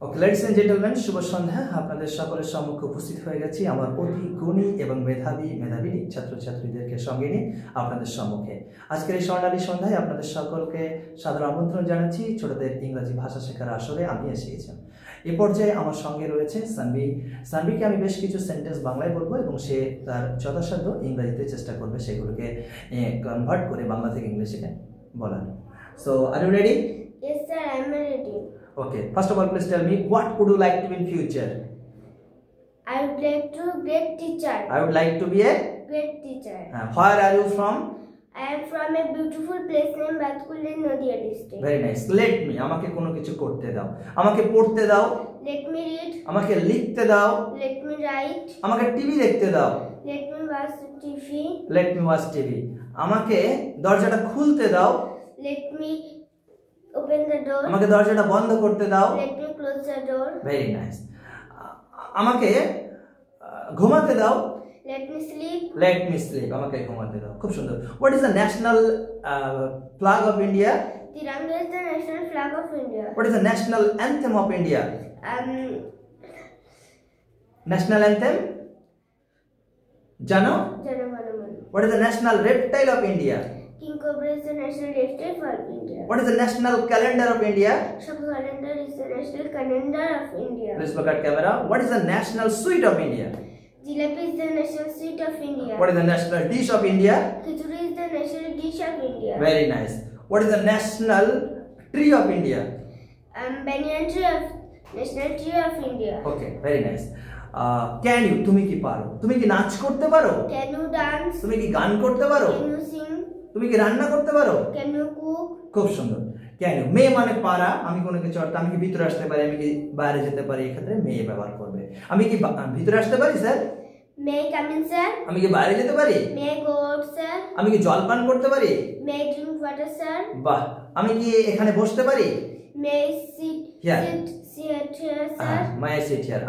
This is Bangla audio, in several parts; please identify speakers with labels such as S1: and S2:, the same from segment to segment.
S1: ওকে লেডিস এন্ড জেন্টলম্যান, শুভ সন্ধ্যা। আপনাদের সকলের সম্মুখে উপস্থিত হয়ে গেছি আমার অতি গুণী এবং মেধাবী ছাত্রছাত্রীদেরকে সঙ্গে নিয়ে আপনাদের সম্মুখে আজকের এই স্বর্ণালী সন্ধ্যায় আপনাদের সকলকে সাদর আমন্ত্রণ জানাচ্ছি ছোটদের ইংরেজি ভাষা শেখার আসরে আমি এসে গেছি। এই পর্যায়ে আমার সঙ্গে রয়েছে সানভিকে আমি বেশ কিছু সেন্টেন্স বাংলায় বলবো এবং সে তার যথাসাধ্য ইংরেজিতে চেষ্টা করবে সেগুলোকে কনভার্ট করে বাংলা থেকে ইংলিশে বলার। So are you ready?
S2: Yes sir, I am ready.
S1: Okay, first of all, please tell me what would you like to be in future?
S2: I would like to be great teacher.
S1: I would like to be a
S2: Great teacher.
S1: Where are you from?
S2: I am from a beautiful place named Batkulli, Nadia district.
S1: Very nice. Let me. আমাকে কোনো কিছু করতে দাও, আমাকে পড়তে দাও,
S2: Let me read.
S1: আমাকে লিখতে দাও,
S2: Let me write.
S1: আমাকে টিভি দেখতে দাও,
S2: Let me watch TV.
S1: Let me watch TV. আমাকে দরজাটা খুলতে দাও,
S2: Let me open the door.
S1: আমাকে দরজাটা বন্ধ করতে দাও।
S2: Let me close the door.
S1: Very nice. আমাকে ঘুমাতে দাও,
S2: Let me sleep.
S1: Let me sleep. আমাকে ঘুমাতে দাও। খুব সুন্দর। What is the national flag of India?
S2: Tiranga is the national flag of India.
S1: What is the national anthem of India? National anthem? Jano?
S2: Jana Gana Mana.
S1: What is the national reptile of India?
S2: King Cobra is the national reptile for India.
S1: What is the national calendar of India?
S2: Shaka calendar is the national calendar of India.
S1: Please look at camera. What is the national sweet of India?
S2: Jalebi is the national sweet of India.
S1: What is the national dish of India?
S2: Khichdi is the national dish of India.
S1: Very nice. What is the national tree of India?
S2: Banyan tree of national tree of India.
S1: Okay, very nice. Can you? তুমি কি পারো? তুমি কি নাচ করতে পারো?
S2: Can you dance?
S1: তুমি কি গান করতে পারো?
S2: Can you sing?
S1: তুমি কি রান্না করতে পারো?
S2: Can you cook?
S1: খুব সুন্দর। ক্যান ইউ মে মানে পারা, আমি কোনো কিছু অর্থ আমি কি ভিতরে আসতে পারি, আমি কি বাইরে যেতে পারি, এই ক্ষেত্রে মে ব্যবহার করবে। আমি কি ভিতরে আসতে পারি sir?
S2: May I come in sir?
S1: আমি কি বাইরে যেতে পারি?
S2: May I go out sir?
S1: আমি কি জল পান করতে পারি?
S2: May I drink water sir?
S1: বাহ। আমি কি এখানে বসতে পারি?
S2: May I sit
S1: Here.
S2: sit here sir?
S1: My seat here.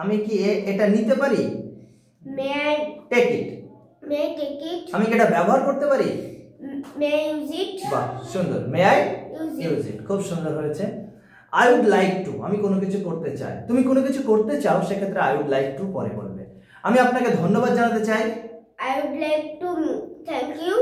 S1: আমি কি এটা নিতে পারি?
S2: May I
S1: take it.
S2: May I take it?
S1: আমি কি এটা ব্যবহার করতে পারি?
S2: May I use it?
S1: বাহ সুন্দর। May I use it. খুব সুন্দর হয়েছে। আই উড লাইক টু, আমি কোনো কিছু করতে চাই। তুমি কোনো কিছু করতে চাও, সেক্ষেত্রে আই উড লাইক টু পরে বলবে। আমি আপনাকে ধন্যবাদ জানাতে চাই।
S2: I would like to thank you.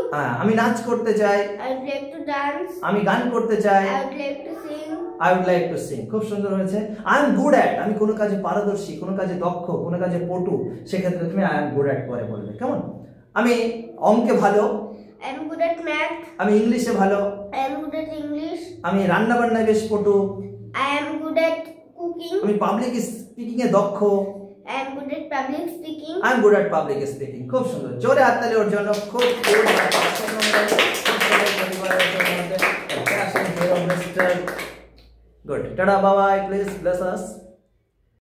S1: আমি নাচ করতে চাই।
S2: I would like to dance.
S1: আমি গান করতে চাই।
S2: I would like to sing.
S1: I would like to sing. খুব সুন্দর হয়েছে। I am good at, আমি কোনো কাজে পারদর্শী, কোনো কাজে দক্ষ, কোনো কাজে পটু, সেক্ষেত্রে তুমি I am good at পরে বলবে। কেমন? আমি অঙ্কে ভালো।
S2: I am good at math.
S1: আমি ইংলিশে ভালো।
S2: I am good at English.
S1: আমি রান্না বান্নায় বেশ পটু।
S2: I am good at cooking.
S1: আমি পাবলিক স্পিকিং এ দক্ষ।
S2: I am good at public speaking.
S1: I am good at public speaking. খুব সুন্দর। জোরে হাততালি ওর জন্য। খুব good. Tada, bye bye. Please bless us.